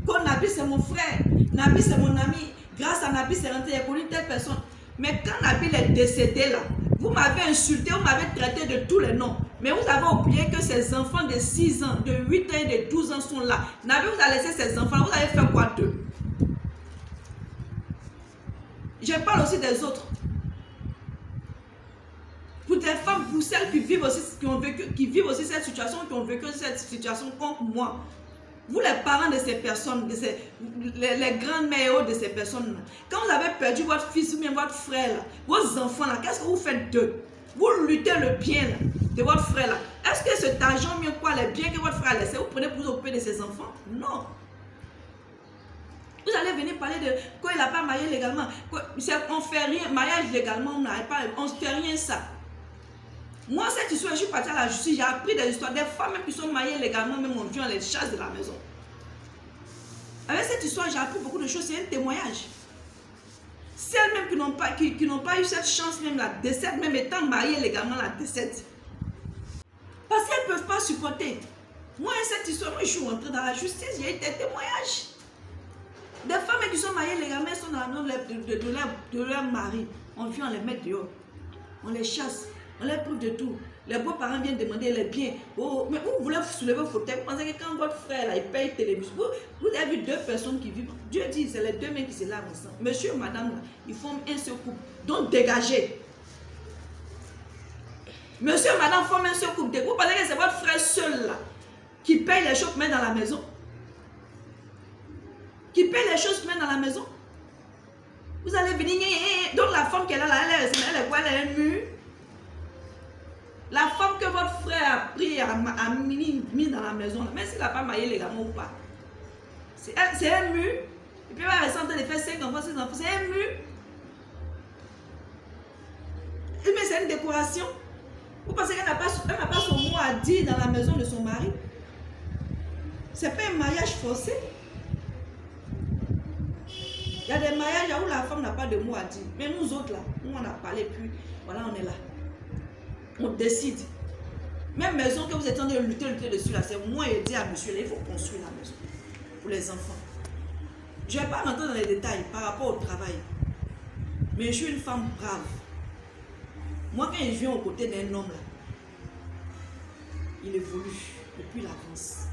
quand Nabi c'est mon frère, Nabi c'est mon ami, grâce à Nabi c'est rentré, il a connu telle personne. Mais quand Nabi est décédé là, vous m'avez insulté, vous m'avez traité de tous les noms. Mais vous avez oublié que ces enfants de 6 ans, de 8 ans et de 12 ans sont là. Nabi vous a laissé ces enfants, vous avez fait quoi d'eux? Je parle aussi des autres. Pour des femmes, pour celles qui vivent aussi, qui vivent aussi cette situation, qui ont vécu cette situation contre moi. Vous les parents de ces personnes, les grandes-mères de ces personnes, quand vous avez perdu votre fils ou bien votre frère, là, vos enfants, là, qu'est-ce que vous faites d'eux? Vous luttez le bien là, de votre frère. Là. Est-ce que cet argent, mieux quoi, les biens que votre frère a laissé, vous prenez pour vous occuper de ses enfants? Non. Vous allez venir parler de quoi il n'a pas marié légalement. On ne fait rien, mariage légalement, on ne fait rien ça. Moi, cette histoire, je suis partie à la justice, j'ai appris des histoires. Des femmes même qui sont mariées légalement, même on vient, on les chasse de la maison. Avec cette histoire, j'ai appris beaucoup de choses. C'est un témoignage. Celles même qui n'ont pas eu cette chance, même la décèdent, même étant mariées légalement, la décèdent. Parce qu'elles ne peuvent pas supporter. Moi, cette histoire, moi, je suis rentrée dans la justice, j'ai eu des témoignages. Des femmes qui sont mariées légalement, elles sont dans la maison de leur mari. On vient, on les met dehors. On les chasse. On les prive de tout. Les beaux-parents viennent demander les biens. Oh, mais vous voulez soulever vos fauteuils. Vous pensez que quand votre frère là, il paye télévision, vous avez vu 2 personnes qui vivent. Dieu dit, c'est les 2 mains qui se lavent ensemble. Monsieur et madame, là, ils forment un seul couple. Donc dégagez. Monsieur et madame forment un seul couple. Vous pensez que c'est votre frère seul là, qui paye les choses pour mettre dans la maison? Qui paye les choses pour mettre dans la maison? Vous allez venir. Donc la femme qui est là, elle est quoi? Elle est un mur. La femme que votre frère a pris, a mis dans la maison, même s'il n'a pas marié légalement ou pas, c'est un mur. Et puis elle va rester en train de faire 5 enfants, 6 enfants, c'est un mur. Mais c'est une décoration. Vous pensez qu'elle n'a pas son mot à dire dans la maison de son mari? C'est pas un mariage forcé. Il y a des mariages où la femme n'a pas de mot à dire. Mais nous autres là, nous on a parlé, puis voilà, on est là. On décide. Même maison que vous êtes en train de lutter dessus là, c'est moi qui ai dit à monsieur là, il faut construire la maison pour les enfants. Je ne vais pas rentrer dans les détails par rapport au travail. Mais je suis une femme brave. Moi quand je viens aux côtés d'un homme là, il évolue, depuis il avance.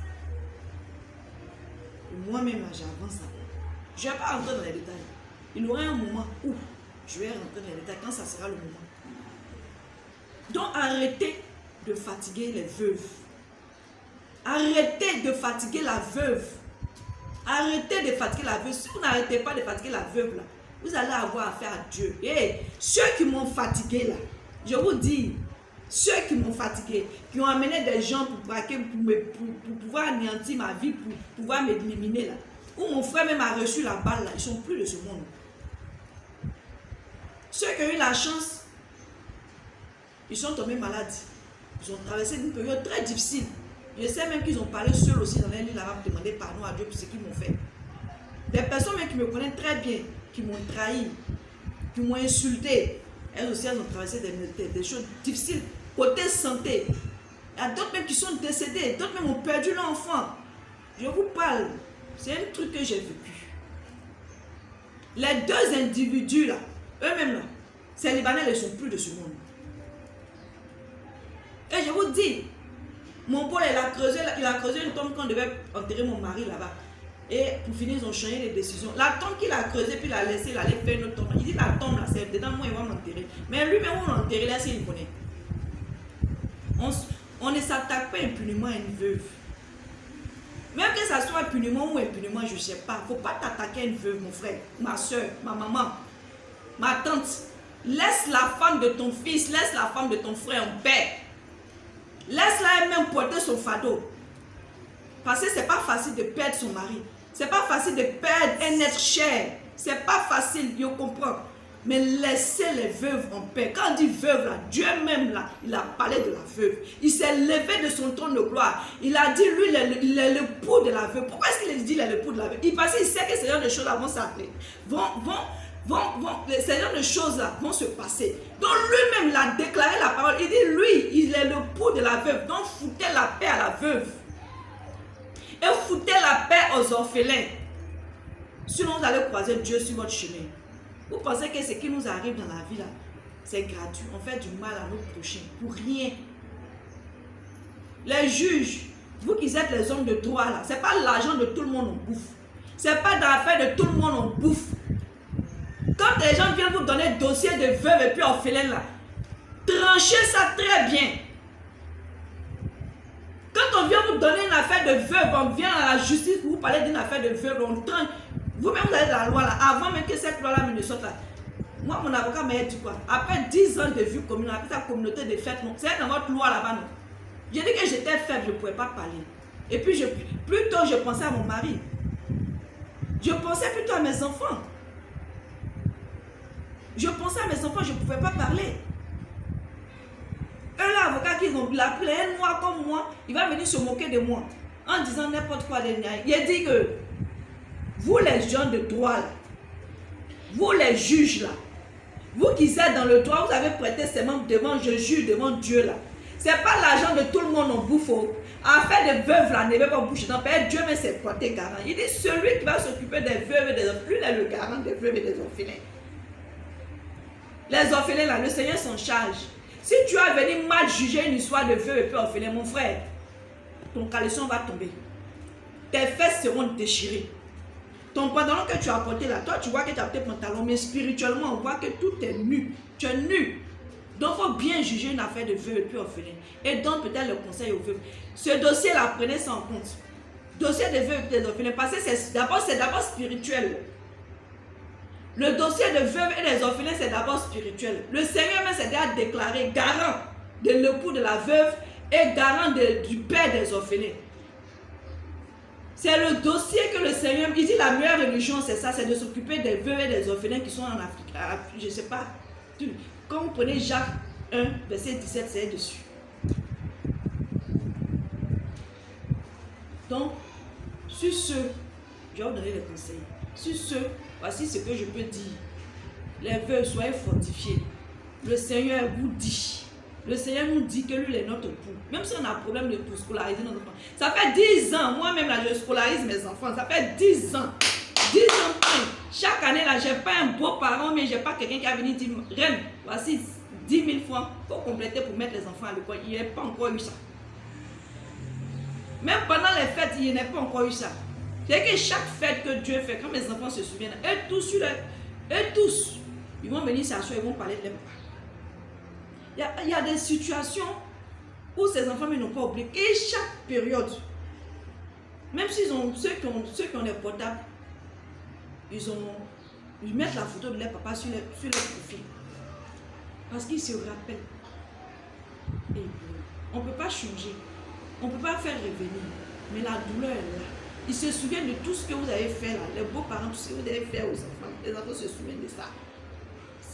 Et moi-même là, j'avance. Je ne vais pas rentrer dans les détails. Il y aura un moment où je vais rentrer dans les détails quand ça sera le moment. Donc arrêtez de fatiguer les veuves. Arrêtez de fatiguer la veuve. Arrêtez de fatiguer la veuve. Si vous n'arrêtez pas de fatiguer la veuve là, vous allez avoir affaire à Dieu. Et ceux qui m'ont fatigué là, je vous dis, ceux qui m'ont fatigué, qui ont amené des gens pour braquer, pour pouvoir anéantir ma vie, pour pouvoir m'éliminer là, où mon frère même a reçu la balle là, ils ne sont plus de ce monde. Ceux qui ont eu la chance, ils sont tombés malades. Ils ont traversé une période très difficile. Je sais même qu'ils ont parlé seuls aussi dans les lits là-bas pour demander pardon à Dieu pour ce qu'ils m'ont fait. Des personnes même qui me connaissent très bien, qui m'ont trahi, qui m'ont insulté, elles aussi elles ont traversé des choses difficiles. Côté santé, il y a d'autres même qui sont décédés, d'autres même ont perdu l'enfant. Je vous parle, c'est un truc que j'ai vécu. Les 2 individus là, eux-mêmes là, ces Libanais ne sont plus de ce monde. Et je vous dis, mon pôle, il a creusé une tombe quand on devait enterrer mon mari là-bas. Et pour finir, ils ont changé les décisions. La tombe qu'il a creusée, puis il a laissé, il allait faire une autre tombe. Il dit, la tombe là, c'est dedans, moi, il va m'enterrer. Mais lui-même, on l'a enterré là, s'il connaît. On ne s'attaque pas impunément à une veuve. Même que ça soit impunément ou impunément, je ne sais pas. Il ne faut pas t'attaquer à une veuve, mon frère, ma soeur, ma maman, ma tante. Laisse la femme de ton fils, laisse la femme de ton frère en paix. Laisse-la elle-même porter son fardeau. Parce que ce n'est pas facile de perdre son mari. Ce n'est pas facile de perdre un être cher. Ce n'est pas facile, je comprends. Mais laissez les veuves en paix. Quand on dit veuve, là, Dieu même, là, il a parlé de la veuve. Il s'est levé de son trône de gloire. Il a dit, lui, il est l'époux de la veuve. Pourquoi est-ce qu'il dit qu'il est l'époux de la veuve? Parce qu'il sait que ces genres de choses-là vont s'appeler. Ces genres de choses-là vont se passer. Donc lui-même, il a déclaré la parole. Il dit, lui, il est l'époux de la veuve. Donc foutez la paix à la veuve. Et foutez la paix aux orphelins. Sinon, vous allez croiser Dieu sur votre chemin. Vous pensez que ce qui nous arrive dans la vie, là, c'est gratuit. On fait du mal à nos prochains pour rien. Les juges, vous qui êtes les hommes de droit, là, ce n'est pas l'argent de tout le monde on bouffe. Ce n'est pas dans l'affaire de tout le monde on bouffe. Quand les gens viennent vous donner dossier de veuve et puis orphelin, là, tranchez ça très bien. Quand on vient vous donner une affaire de veuve, on vient à la justice pour vous parler d'une affaire de veuve, on tranche. Vous-même, vous avez la loi là, avant même que cette loi-là me sorte là. Moi, mon avocat m'a dit quoi? Après 10 ans de vie commune, après sa communauté de fête, non. C'est dans votre loi là-bas, non. J'ai dit que j'étais faible, je ne pouvais pas parler. Et puis, plutôt, je pensais à mon mari. Je pensais plutôt à mes enfants. Je pensais à mes enfants, je ne pouvais pas parler. Un avocat qui ont appelé un noir comme moi, il va venir se moquer de moi en disant n'importe quoi. Il a dit que vous les gens de droit, là, vous les juges là, vous qui êtes dans le droit, vous avez prêté serment devant, je jure devant Dieu là. C'est pas l'argent de tout le monde en bouffe. Affaire de veuves là, ne veut pas bouger. Non, Père Dieu mais c'est porté garant. Il dit celui qui va s'occuper des veuves et des orphelins, lui il est le garant des veuves et des orphelins. Les orphelins là, le Seigneur s'en charge. Si tu as venu mal juger une histoire de veuve et puis orphelin, mon frère, ton caleçon va tomber. Tes fesses seront déchirées. Ton pantalon que tu as porté là, toi tu vois que tu as porté pantalon, mais spirituellement on voit que tout est nu. Tu es nu. Donc il faut bien juger une affaire de veuve et puis orphelin. Et donc peut-être le conseil aux veuves. Ce dossier là, prenez ça en compte. Dossier des veuves et des orphelins, parce que c'est d'abord spirituel. Le dossier de veuve et des orphelins, c'est d'abord spirituel. Le Seigneur même s'est déjà déclaré garant de l'époux de la veuve et garant du père des orphelins. C'est le dossier que le Seigneur, il dit la meilleure religion, c'est ça, c'est de s'occuper des veuves et des orphelins qui sont en Afrique. Je ne sais pas. Quand vous prenez Jacques 1, verset 17, c'est dessus. Donc, sur ce, je vais vous donner les conseils. Sur ce, voici ce que je peux dire. Les veuves, soyez fortifiés. Le Seigneur vous dit. Le Seigneur nous dit que lui, il est notre époux. Même si on a un problème pour scolariser nos enfants. Ça fait 10 ans. Moi-même, là, je scolarise mes enfants. Ça fait 10 ans. 10 ans. Chaque année, là, je n'ai pas un beau parent, mais je n'ai pas quelqu'un qui a venu dire, Reine, voici 10 000 francs pour compléter, pour mettre les enfants à l'école. Il n'y a pas encore eu ça. Même pendant les fêtes, il n'y a pas encore eu ça. C'est que chaque fête que Dieu fait, quand mes enfants se souviennent, eux tous, ils vont venir s'asseoir, ils vont parler de leur papa. Il y a des situations où ces enfants n'ont pas oublié. Et chaque période, même s'ils ont ceux qui ont les portables, ils mettent la photo de leur papa sur leur profil. Parce qu'ils se rappellent. Et on ne peut pas changer. On ne peut pas faire revenir. Mais la douleur est là. Ils se souviennent de tout ce que vous avez fait là. Les beaux-parents, tout ce que vous avez fait aux enfants. Les enfants se souviennent de ça.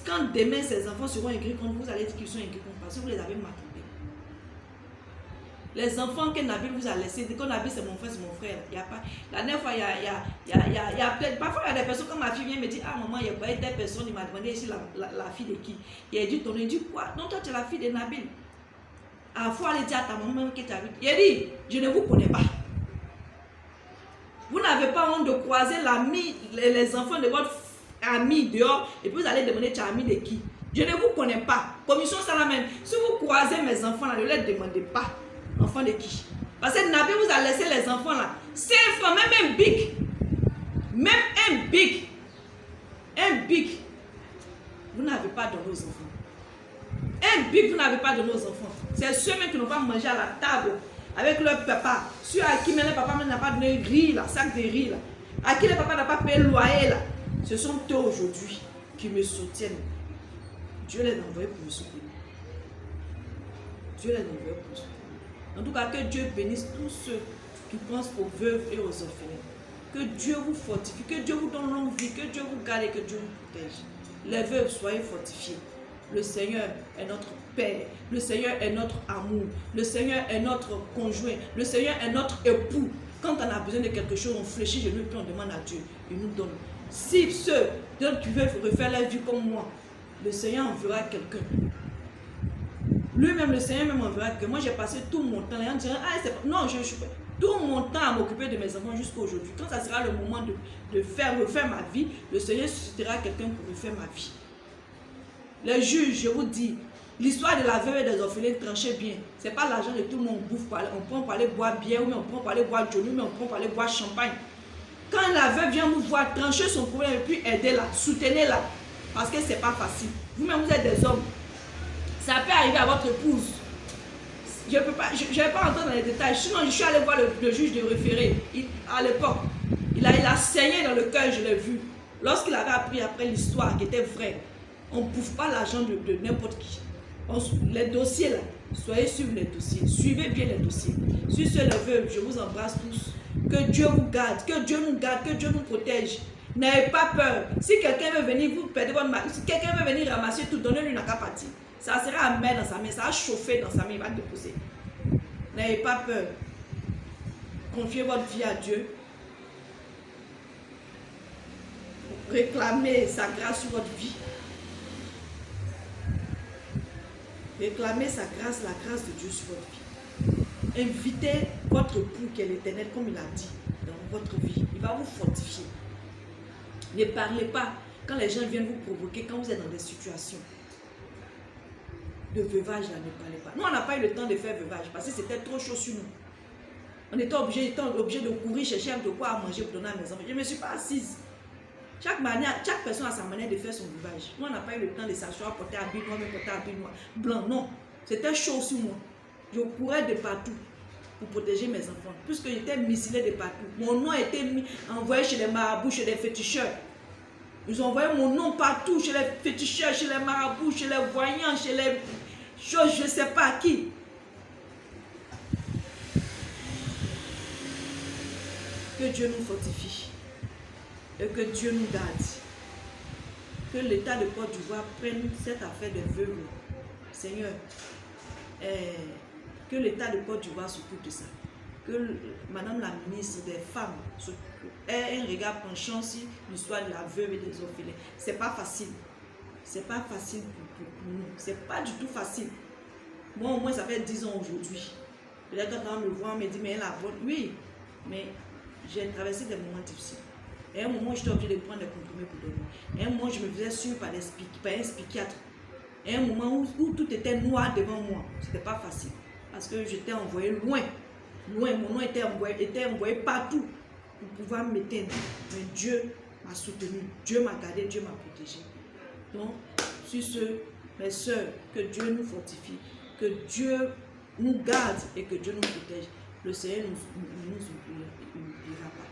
Quand demain ces enfants seront écrits contre vous, allez dire qu'ils sont écrits contre parce que vous les avez maltraités. Les enfants que Nabil vous a laissés, quand Nabil c'est mon frère, il n'y a pas. La dernière fois, il y a peut-être. Parfois, il y a des personnes, quand ma fille vient me dire, ah maman, il y a pas telle personne, il m'a demandé ici la fille de qui. Il a dit, ton dit quoi? Non, toi tu es la fille de Nabil. À la fois, elle dit à ta maman que tu as vu. Il a dit, je ne vous connais pas. Vous n'avez pas honte de croiser l'ami, les enfants de votre ami dehors, et puis vous allez demander tu es ami de qui? Je ne vous connais pas. Commission ça la même. Si vous croisez mes enfants là, ne les demandez pas. Enfants de qui? Parce que Nabil vous a laissé les enfants là. 5 francs, même un bic. Même un bic. Un bic. Vous n'avez pas donné aux enfants. Un bic, vous n'avez pas donné aux enfants. C'est Des soeurs même qui n'ont pas mangé à la table avec leur papa. Ceux à qui même le papa n'a pas donné riz, là, sac de riz, là. À qui le papa n'a pas payé le loyer, là. Ce sont eux aujourd'hui qui me soutiennent. Dieu les a envoyés pour me soutenir. Dieu les a envoyés pour me soutenir. En tout cas, que Dieu bénisse tous ceux qui pensent aux veuves et aux orphelins. Que Dieu vous fortifie, que Dieu vous donne longue vie, que Dieu vous garde et que Dieu vous protège. Les veuves, soyez fortifiés. Le Seigneur est notre Père. Le Seigneur est notre amour. Le Seigneur est notre conjoint. Le Seigneur est notre époux. Quand on a besoin de quelque chose, on fléchit de nous et on demande à Dieu. Il nous donne. Si ceux qui veulent refaire la vie comme moi, le Seigneur enverra quelqu'un. Lui-même, le Seigneur même enverra que moi j'ai passé tout mon temps. Les gens diront, ah, c'est pas... Non, je suis pas... Tout mon temps à m'occuper de mes enfants jusqu'à aujourd'hui. Quand ça sera le moment de refaire ma vie, le Seigneur suscitera quelqu'un pour refaire ma vie. Les juges, je vous dis, l'histoire de la veuve et des orphelins, tranchez bien. Ce n'est pas l'argent de tout le monde bouffe. On prend pour aller boire bière, ou on prend pour aller boire Johnny, mais on prend pour aller boire champagne. Quand la veuve vient vous voir, tranchez son problème et puis aidez-la, soutenez-la. Parce que ce n'est pas facile. Vous-même, vous êtes des hommes. Ça peut arriver à votre épouse. Je ne vais pas entrer dans les détails. Sinon, je suis allé voir le juge de référé. À l'époque, il a saigné dans le cœur, je l'ai vu. Lorsqu'il avait appris après l'histoire qui était vraie, on ne bouffe pas l'argent de n'importe qui. Les dossiers là, soyez sur les dossiers. Suivez bien les dossiers. Sur ce, les veuves, je vous embrasse tous. Que Dieu vous garde, que Dieu nous garde, que Dieu nous protège. N'ayez pas peur. Si quelqu'un veut venir, vous perdez votre mari. Si quelqu'un veut venir ramasser tout, donnez-lui une partie. Ça sera amer dans sa main, ça va chauffer dans sa main, il va déposer. N'ayez pas peur. Confiez votre vie à Dieu. Réclamez sa grâce sur votre vie. Réclamez sa grâce, la grâce de Dieu sur votre vie. Invitez votre époux qui est l'Éternel, comme il a dit, dans votre vie. Il va vous fortifier. Ne parlez pas quand les gens viennent vous provoquer, quand vous êtes dans des situations de veuvage, là, ne parlez pas. Nous, on n'a pas eu le temps de faire veuvage parce que c'était trop chaud sur nous. On était obligé de courir chercher de quoi à manger pour donner à mes enfants. Je ne me suis pas assise. Chaque personne a sa manière de faire son veuvage. Nous, on n'a pas eu le temps de s'asseoir, porter habit noir, mais porter habit noir. Blanc, non. C'était chaud sur moi. Je courais de partout pour protéger mes enfants. Puisque j'étais muselée de partout. Mon nom a été envoyé chez les marabouts, chez les féticheurs. Ils ont envoyé mon nom partout, chez les féticheurs, chez les marabouts, chez les voyants, chez les choses, je ne sais pas qui. Que Dieu nous fortifie et que Dieu nous garde. Que l'État de Côte d'Ivoire prenne cette affaire de veuve. Seigneur, que l'État de Côte d'Ivoire s'occupe de ça. Que Madame la ministre des Femmes ait un regard penchant sur l'histoire de la veuve et des orphelins. C'est pas facile. C'est pas facile pour nous. C'est pas du tout facile. Moi, au moins, ça fait 10 ans aujourd'hui. Peut-être quand on me voit, on me dit, mais elle a bonne. Oui, mais j'ai traversé des moments difficiles. Et à un moment, j'étais obligée de prendre des comprimés pour dormir. Et à un moment, je me faisais suivre par un psychiatre. Et à un moment où tout était noir devant moi. C'était pas facile. Parce que j'étais envoyée loin. Loin, mon nom était envoyé partout pour pouvoir m'éteindre. Mais Dieu m'a soutenu, Dieu m'a gardé, Dieu m'a protégé. Donc, sur ce, mes soeurs, que Dieu nous fortifie, que Dieu nous garde et que Dieu nous protège. Le Seigneur nous oubliera pas.